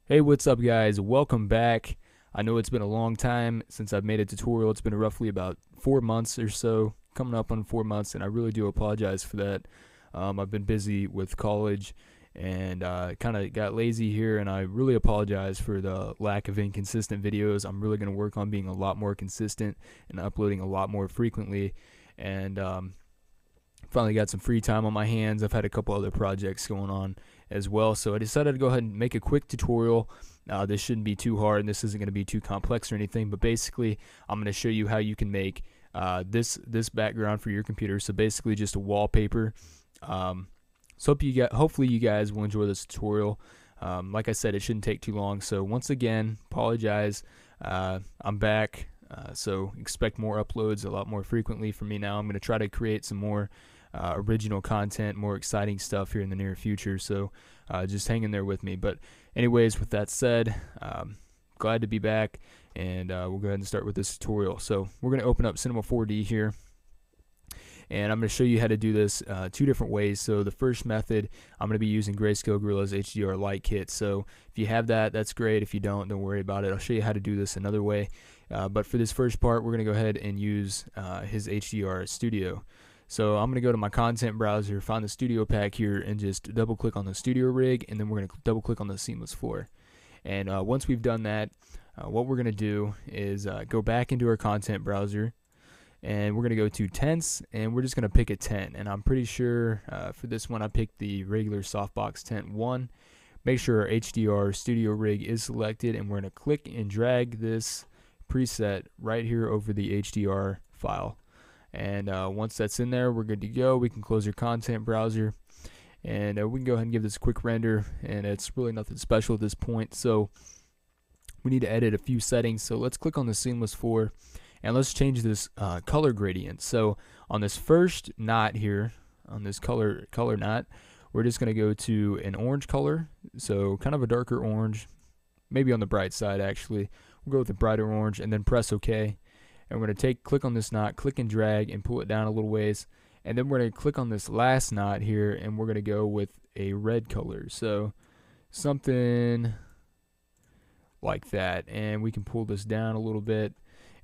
Hey, what's up, guys? Welcome back. I know it's been a long time since I've made a tutorial. It's been roughly about 4 months or so, coming up on 4 months, and I really do apologize for that. I've been busy with college and kind of got lazy here, and I really apologize for the lack of inconsistent videos. I'm really going to work on being a lot more consistent and uploading a lot more frequently. And finally got some free time on my hands. I've had a couple other projects going on as well, so I decided to go ahead and make a quick tutorial. This shouldn't be too hard, and this isn't going to be too complex or anything, but basically I'm going to show you how you can make this background for your computer. So basically just a wallpaper. So hopefully you guys will enjoy this tutorial. Like I said, it shouldn't take too long, so once again, apologize. I'm back. So expect more uploads a lot more frequently from me now. I'm going to try to create some more original content, more exciting stuff here in the near future. So just hang in there with me. But anyways, with that said, glad to be back, and we'll go ahead and start with this tutorial. So we're going to open up Cinema 4D here, and I'm going to show you how to do this two different ways. So the first method, I'm going to be using Grayscale Gorilla's HDR Light Kit. So if you have that, that's great. If you don't worry about it. I'll show you how to do this another way. But for this first part, we're going to go ahead and use his HDR Studio. So I'm going to go to my content browser, find the studio pack here, and just double click on the studio rig, and then we're going to double click on the seamless floor. And once we've done that, what we're going to do is go back into our content browser, and we're going to go to tents, and we're just going to pick a tent. And I'm pretty sure for this one I picked the regular softbox tent 1. Make sure our HDR studio rig is selected, and we're going to click and drag this preset right here over the HDR file. And once that's in there, we're good to go. We can close your content browser, and we can go ahead and give this a quick render, and it's really nothing special at this point. So we need to edit a few settings. So let's click on the seamless floor, and let's change this color gradient. So on this first knot here, on this color knot, we're just going to go to an orange color, so kind of a darker orange, maybe on the bright side actually. We'll go with a brighter orange, and then press OK. And we're going to click on this knot, click and drag, and pull it down a little ways. And then we're going to click on this last knot here, and we're going to go with a red color. So something like that. And we can pull this down a little bit.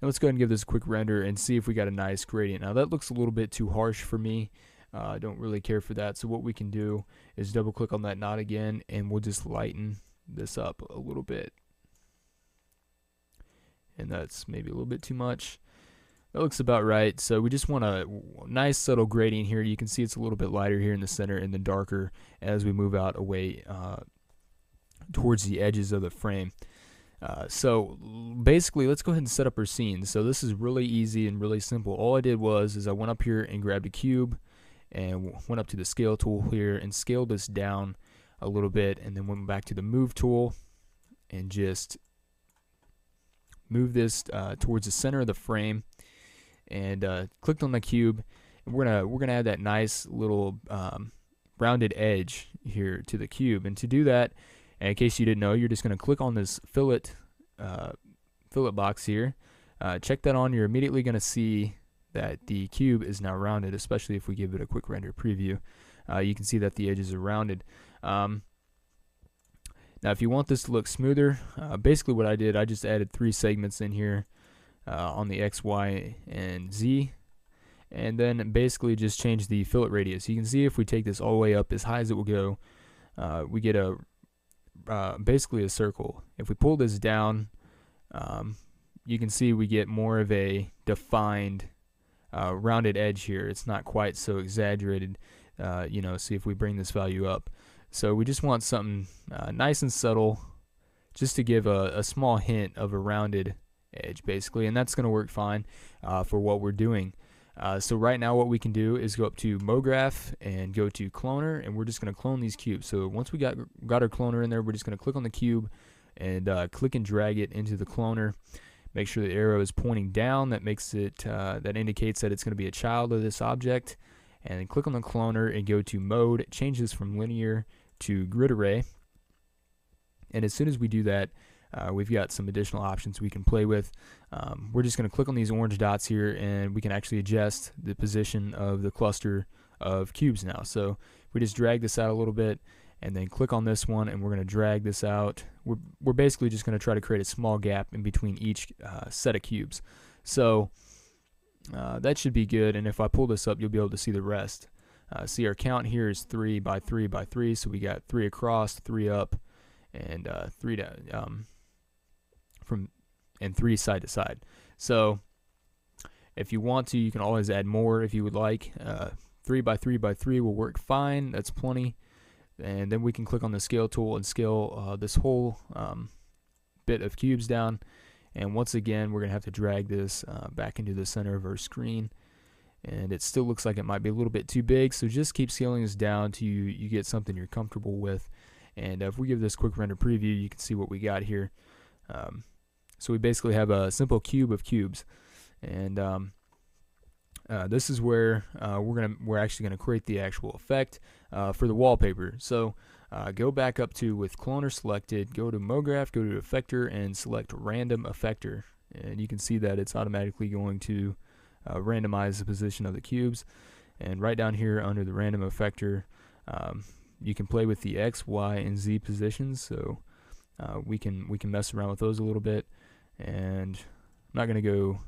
And let's go ahead and give this a quick render and see if we got a nice gradient. Now that looks a little bit too harsh for me. I don't really care for that. So what we can do is double click on that knot again, and we'll just lighten this up a little bit. And that's maybe a little bit too much. That looks about right. So we just want a nice subtle gradient here. You can see it's a little bit lighter here in the center and then darker as we move out away towards the edges of the frame. So basically, let's go ahead and set up our scene. So this is really easy and really simple. All I did was I went up here and grabbed a cube and went up to the scale tool here and scaled this down a little bit, and then went back to the move tool and just move this towards the center of the frame, and clicked on the cube. And we're gonna add that nice little rounded edge here to the cube. And to do that, and in case you didn't know, you're just gonna click on this fillet box here. Check that on. You're immediately gonna see that the cube is now rounded, especially if we give it a quick render preview. You can see that the edges are rounded. Now if you want this to look smoother, basically what I did, I just added 3 segments in here on the X, Y, and Z, and then basically just change the fillet radius. You can see if we take this all the way up as high as it will go, we get a basically a circle. If we pull this down, you can see we get more of a defined rounded edge here. It's not quite so exaggerated. See if we bring this value up. So we just want something nice and subtle, just to give a small hint of a rounded edge, basically, and that's going to work fine for what we're doing. So right now what we can do is go up to MoGraph and go to Cloner, and we're just going to clone these cubes. So once we got our cloner in there, we're just going to click on the cube and click and drag it into the cloner. Make sure the arrow is pointing down. That makes it that indicates that it's going to be a child of this object. And then click on the cloner and go to mode, change this from linear to grid array. And as soon as we do that, we've got some additional options we can play with. We're just going to click on these orange dots here, and we can actually adjust the position of the cluster of cubes now. So we just drag this out a little bit, and then click on this one, and we're going to drag this out. We're basically just going to try to create a small gap in between each set of cubes. So that should be good, and if I pull this up, you'll be able to see the rest. See, our count here is 3 by 3 by 3, so we got 3 across, 3 up, and 3 down, and 3 side to side. So if you want to, you can always add more if you would like. 3 by 3 by 3 will work fine. That's plenty. And then we can click on the scale tool and scale this whole bit of cubes down. And once again, we're going to have to drag this back into the center of our screen. And it still looks like it might be a little bit too big, so just keep scaling this down till you get something you're comfortable with. And if we give this quick render preview, you can see what we got here. So we basically have a simple cube of cubes, and this is where we're actually gonna create the actual effect for the wallpaper. So go back up to, with cloner selected, go to MoGraph, go to Effector, and select Random Effector, and you can see that it's automatically going to randomize the position of the cubes. And right down here under the Random Effector, you can play with the X, Y, and Z positions. So we can mess around with those a little bit, and I'm not going to go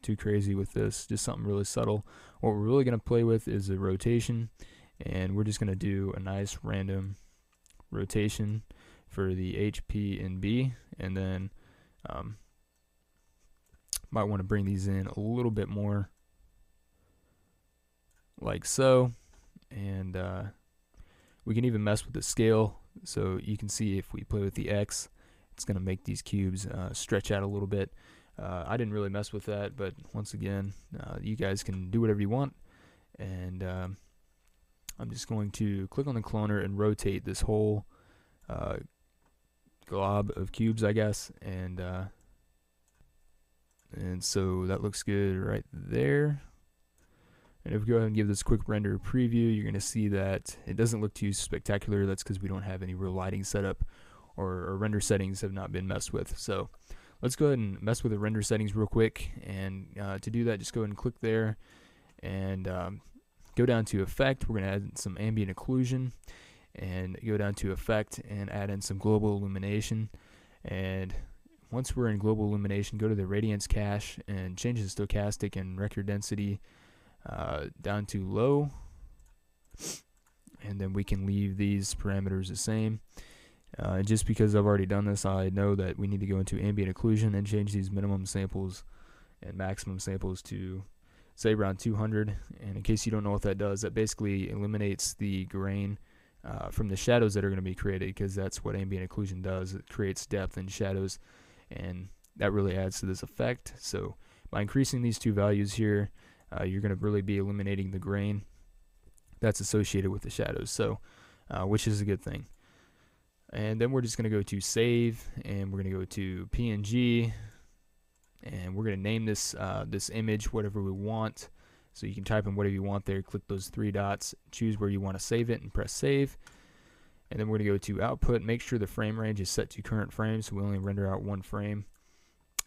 too crazy with this, just something really subtle. What we're really going to play with is the rotation, and we're just going to do a nice random rotation for the H, P, and B, and then might want to bring these in a little bit more, like so. And we can even mess with the scale, so you can see if we play with the X, it's going to make these cubes stretch out a little bit. I didn't really mess with that, but once again, you guys can do whatever you want. And I'm just going to click on the cloner and rotate this whole glob of cubes, I guess, and so that looks good right there. And if we go ahead and give this quick render preview, you're going to see that it doesn't look too spectacular. That's because we don't have any real lighting setup, or our render settings have not been messed with. So let's go ahead and mess with the render settings real quick. And to do that, just go ahead and click there and go down to Effect. We're going to add some ambient occlusion, and go down to Effect and add in some global illumination. And once we're in global illumination, go to the radiance cache and change the stochastic and record density down to low, and then we can leave these parameters the same. Just because I've already done this, I know that we need to go into ambient occlusion and change these minimum samples and maximum samples to, say, around 200. And in case you don't know what that does, that basically eliminates the grain from the shadows that are going to be created, because that's what ambient occlusion does. It creates depth in shadows, and that really adds to this effect. So by increasing these two values here, you're going to really be eliminating the grain that's associated with the shadows, so which is a good thing. And then we're just going to go to Save, and we're going to go to PNG, and we're going to name this this image whatever we want. So you can type in whatever you want there, click those three dots, choose where you want to save it, and press Save. And then we're going to go to Output, make sure the frame range is set to current frame, so we only render out one frame.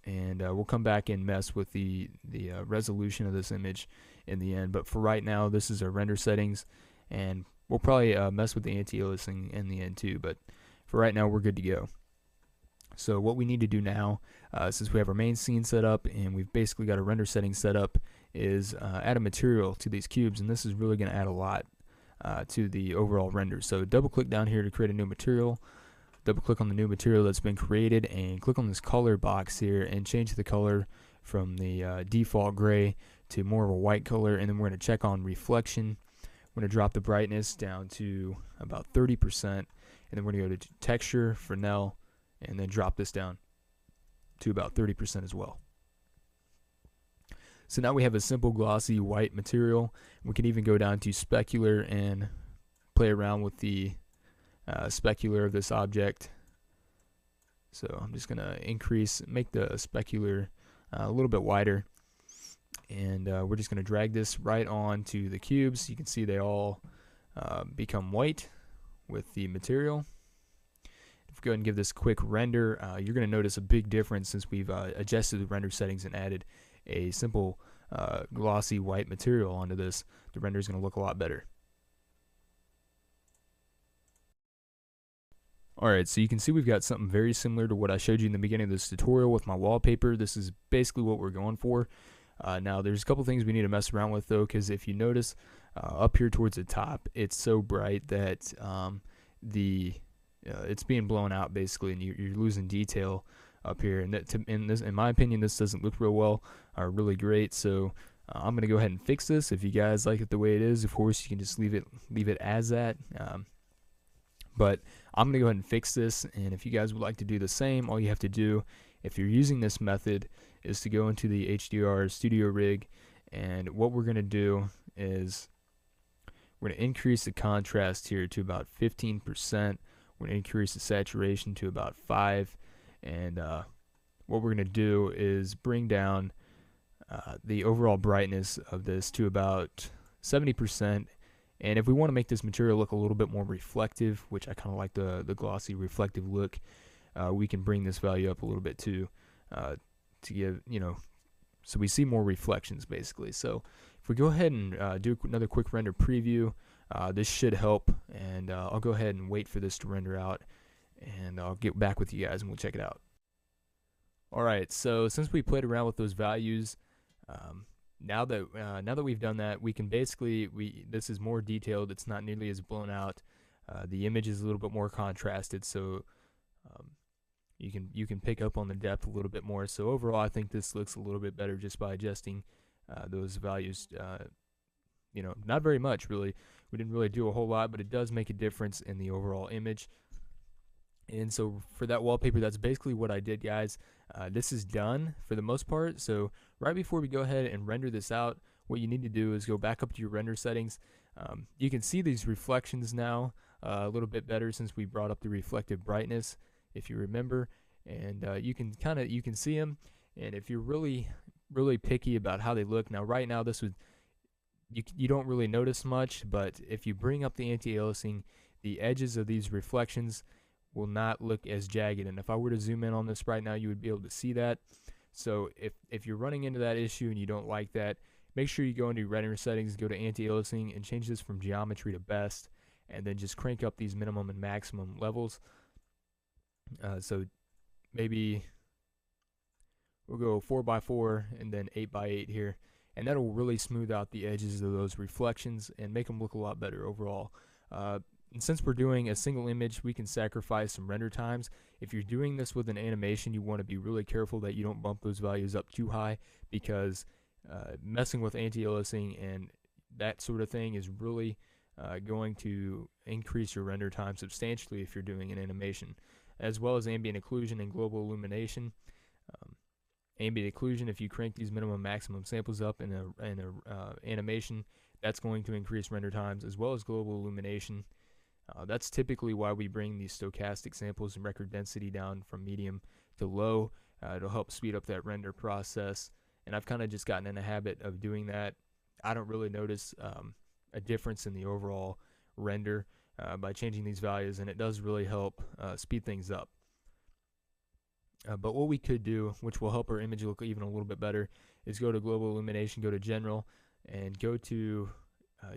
And we'll come back and mess with the resolution of this image in the end. But for right now, this is our render settings, and we'll probably mess with the anti-aliasing in the end too. But for right now, we're good to go. So what we need to do now, since we have our main scene set up and we've basically got a render settings set up, is add a material to these cubes, and this is really going to add a lot to the overall render. So double click down here to create a new material. Double click on the new material that's been created, and click on this color box here and change the color from the default gray to more of a white color. And then we're going to check on reflection. We're going to drop the brightness down to about 30%, and then we're going to go to texture, Fresnel, and then drop this down to about 30% as well. So now we have a simple glossy white material. We can even go down to specular and play around with the specular of this object. So I'm just going to make the specular a little bit wider, and we're just going to drag this right on to the cubes. You can see they all become white with the material. If we go ahead and give this quick render, you're going to notice a big difference since we've adjusted the render settings and added a simple glossy white material onto this. The render is going to look a lot better. Alright, so you can see we've got something very similar to what I showed you in the beginning of this tutorial with my wallpaper. This is basically what we're going for. Now, there's a couple things we need to mess around with, though, because if you notice up here towards the top, it's so bright that it's being blown out, basically, and you're losing detail up here. And in my opinion, this doesn't look real well or really great, so I'm going to go ahead and fix this. If you guys like it the way it is, of course, you can just leave it as that. But I'm going to go ahead and fix this, and if you guys would like to do the same, all you have to do, if you're using this method, is to go into the HDR Studio Rig, and what we're going to do is we're going to increase the contrast here to about 15%. We're going to increase the saturation to about 5, and what we're going to do is bring down the overall brightness of this to about 70%. And if we want to make this material look a little bit more reflective, which I kind of like the glossy reflective look, we can bring this value up a little bit too, to give, so we see more reflections basically. So if we go ahead and do another quick render preview, this should help, and I'll go ahead and wait for this to render out, and I'll get back with you guys and we'll check it out. Alright, so since we played around with those values, now that we've done that, we can basically, this is more detailed. It's not nearly as blown out. The image is a little bit more contrasted, so you can pick up on the depth a little bit more. So overall, I think this looks a little bit better just by adjusting those values. Not very much really. We didn't really do a whole lot, but it does make a difference in the overall image. And so for that wallpaper, that's basically what I did, guys. This is done for the most part. So right before we go ahead and render this out, what you need to do is go back up to your render settings. You can see these reflections now a little bit better since we brought up the reflective brightness, if you remember. And you can see them. And if you're really picky about how they look, now right now you don't really notice much, but if you bring up the anti-aliasing, the edges of these reflections will not look as jagged, and if I were to zoom in on this right now, you would be able to see that. So if you're running into that issue and you don't like that, make sure you go into render settings, go to anti-aliasing, and change this from geometry to best, and then just crank up these minimum and maximum levels. So maybe we'll go 4x4 and then 8x8 here, and that'll really smooth out the edges of those reflections and make them look a lot better overall. And since we're doing a single image, we can sacrifice some render times. If you're doing this with an animation, you want to be really careful that you don't bump those values up too high, because messing with anti-aliasing and that sort of thing is really going to increase your render time substantially if you're doing an animation, as well as ambient occlusion and global illumination. Ambient occlusion, if you crank these minimum maximum samples up in a animation, that's going to increase render times, as well as global illumination. That's typically why we bring these stochastic samples and record density down from medium to low. It'll help speed up that render process, and I've kind of just gotten in a habit of doing that. I don't really notice a difference in the overall render by changing these values, and it does really help speed things up. But what we could do, which will help our image look even a little bit better, is go to global illumination, go to general, and go to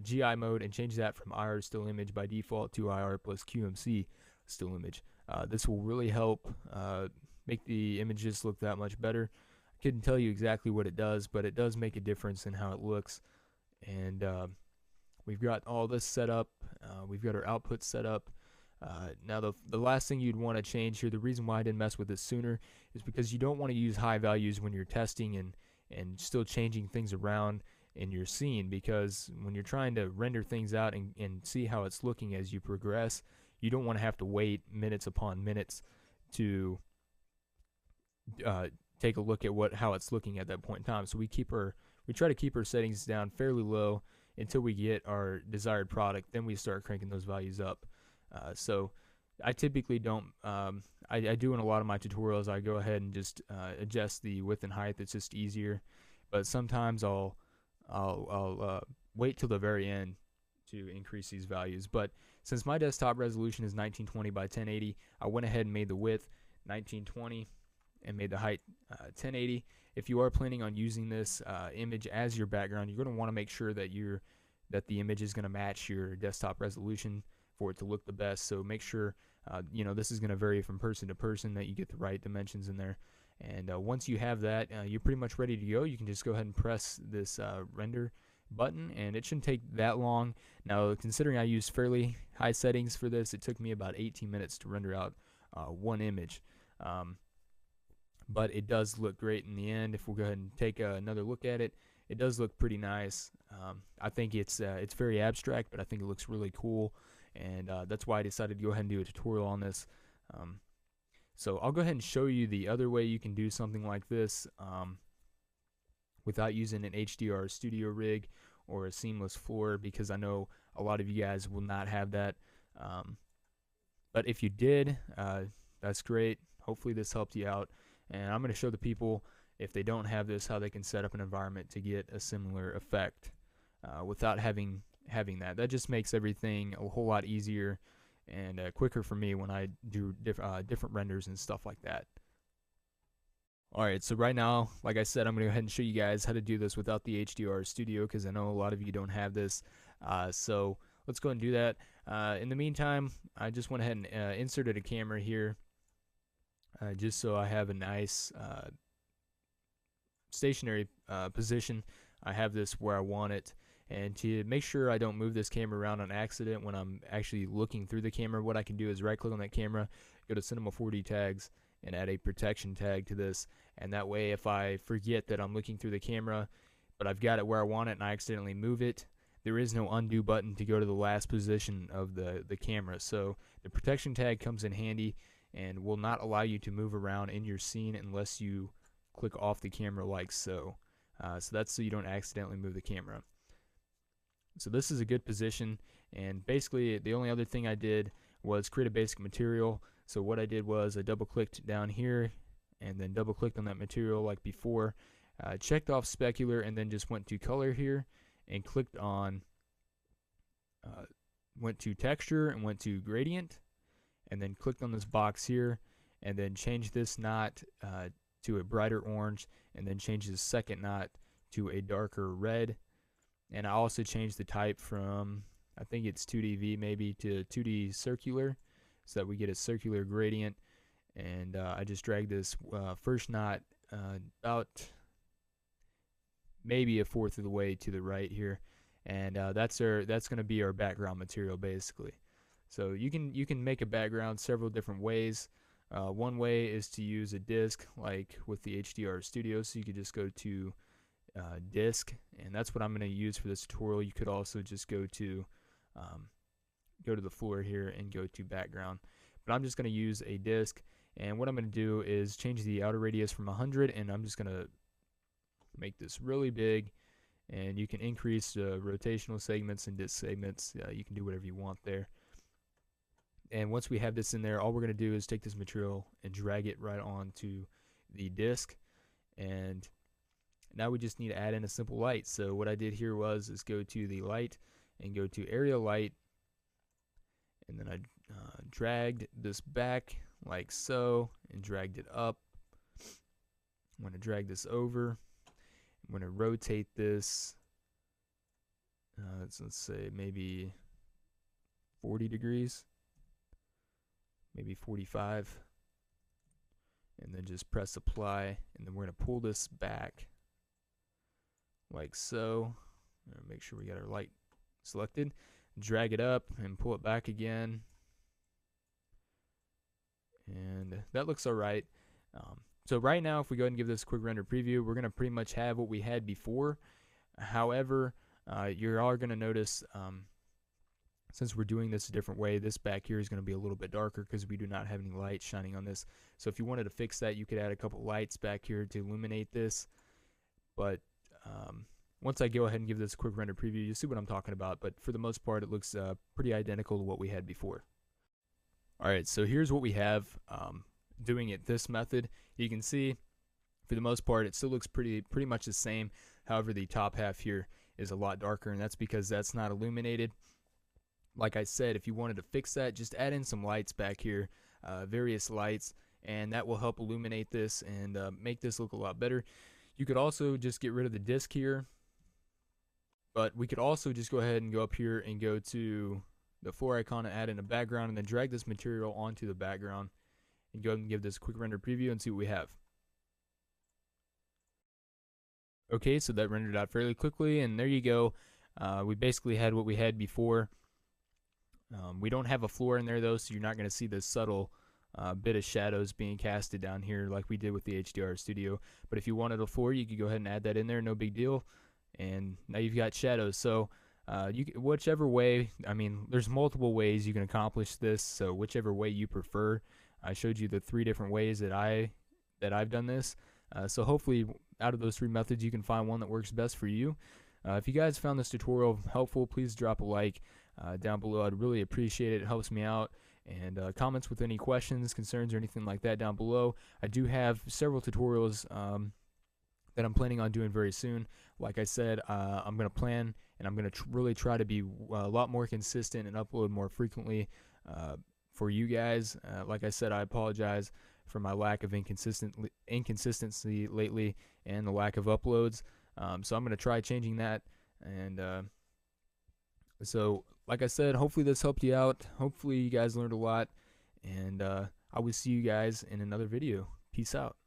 GI mode and change that from IR still image by default to IR plus QMC still image. This will really help make the images look that much better. I couldn't tell you exactly what it does, but it does make a difference in how it looks. And we've got all this set up. We've got our output set up. Now the last thing you'd want to change here, the reason why I didn't mess with this sooner, is because you don't want to use high values when you're testing and still changing things around in your scene, because when you're trying to render things out and see how it's looking as you progress, you don't want to have to wait minutes upon minutes to take a look at how it's looking at that point in time. So we try to keep our settings down fairly low until we get our desired product. Then we start cranking those values up. So I typically don't. I do in a lot of my tutorials. I go ahead and just adjust the width and height. It's just easier. But sometimes I'll wait till the very end to increase these values. But since my desktop resolution is 1920 by 1080, I went ahead and made the width 1920 and made the height 1080. If you are planning on using this image as your background, you're going to want to make sure that the image is going to match your desktop resolution for it to look the best. So make sure This is going to vary from person to person that you get the right dimensions in there. And once you have that, you're pretty much ready to go. You can just go ahead and press this render button, and it shouldn't take that long. Now, considering I used fairly high settings for this, it took me about 18 minutes to render out one image. But it does look great in the end. If we'll go ahead and take another look at it, it does look pretty nice. I think it's very abstract, but I think it looks really cool, and that's why I decided to go ahead and do a tutorial on this. So I'll go ahead and show you the other way you can do something like this without using an HDR studio rig or a seamless floor, because I know a lot of you guys will not have that. But if you did, that's great. Hopefully this helped you out. And I'm going to show the people, if they don't have this, how they can set up an environment to get a similar effect without having that. That just makes everything a whole lot easier and quicker for me when I do different renders and stuff like that. Alright, so right now, like I said, I'm going to go ahead and show you guys how to do this without the HDR Studio, because I know a lot of you don't have this. So let's go ahead and do that. In the meantime, I just went ahead and inserted a camera here, just so I have a nice stationary position. I have this where I want it. And to make sure I don't move this camera around on accident when I'm actually looking through the camera, what I can do is right click on that camera, go to Cinema 4D tags, and add a protection tag to this. And that way, if I forget that I'm looking through the camera, but I've got it where I want it and I accidentally move it, there is no undo button to go to the last position of the camera. So the protection tag comes in handy and will not allow you to move around in your scene unless you click off the camera like so. So that's so you don't accidentally move the camera. So this is a good position, and basically the only other thing I did was create a basic material. So what I did was I double clicked down here and then double clicked on that material like before, checked off specular, and then just went to color here and clicked on went to texture and went to gradient, and then clicked on this box here and then changed this knot to a brighter orange, and then changed the second knot to a darker red. And I also changed the type from, I think it's 2DV maybe, to 2D circular, so that we get a circular gradient. And I just dragged this first knot about maybe a fourth of the way to the right here, and that's going to be our background material basically. So you can make a background several different ways. One way is to use a disk like with the HDR Studio, so you could just go to disk, and that's what I'm going to use for this tutorial. You could also just go to the floor here and go to background, but I'm just going to use a disk. And what I'm going to do is change the outer radius from 100, and I'm just going to make this really big. And you can increase rotational segments and disk segments. You can do whatever you want there. And once we have this in there, all we're going to do is take this material and drag it right onto the disk. And now we just need to add in a simple light. So what I did here was go to the light and go to area light, and then I dragged this back like so and dragged it up. I'm going to drag this over. I'm going to rotate this, let's say maybe 40 degrees, maybe 45, and then just press apply, and then we're going to pull this back like so. Make sure we got our light selected, drag it up and pull it back again, and that looks alright. So right now, if we go ahead and give this a quick render preview, we're going to pretty much have what we had before. However, you are going to notice, since we're doing this a different way, this back here is going to be a little bit darker because we do not have any light shining on this. So if you wanted to fix that, you could add a couple lights back here to illuminate this. But once I go ahead and give this a quick render preview, you'll see what I'm talking about. But for the most part, it looks pretty identical to what we had before. Alright, so here's what we have doing it this method. You can see, for the most part, it still looks pretty much the same. However, the top half here is a lot darker, and that's because that's not illuminated. Like I said, if you wanted to fix that, just add in some lights back here, various lights, and that will help illuminate this and make this look a lot better. You could also just get rid of the disk here, but we could also just go ahead and go up here and go to the floor icon and add in a background, and then drag this material onto the background and go ahead and give this a quick render preview and see what we have. Okay, so that rendered out fairly quickly, and there you go. We basically had what we had before. We don't have a floor in there though, so you're not going to see this subtle bit of shadows being casted down here like we did with the HDR Studio. But if you wanted a floor, you could go ahead and add that in there, no big deal. And now you've got shadows. So whichever way, I mean, there's multiple ways you can accomplish this. So whichever way you prefer, I showed you the 3 different ways that I've done this. So hopefully, out of those 3 methods, you can find one that works best for you. If you guys found this tutorial helpful, please drop a like down below. I'd really appreciate it. It helps me out. And comments with any questions, concerns, or anything like that down below. I do have several tutorials that I'm planning on doing very soon. Like I said, I'm going to plan, and I'm going to really try to be a lot more consistent and upload more frequently for you guys. Like I said, I apologize for my lack of inconsistency lately and the lack of uploads. So I'm going to try changing that. And so, like I said, hopefully this helped you out. Hopefully you guys learned a lot. And I will see you guys in another video. Peace out.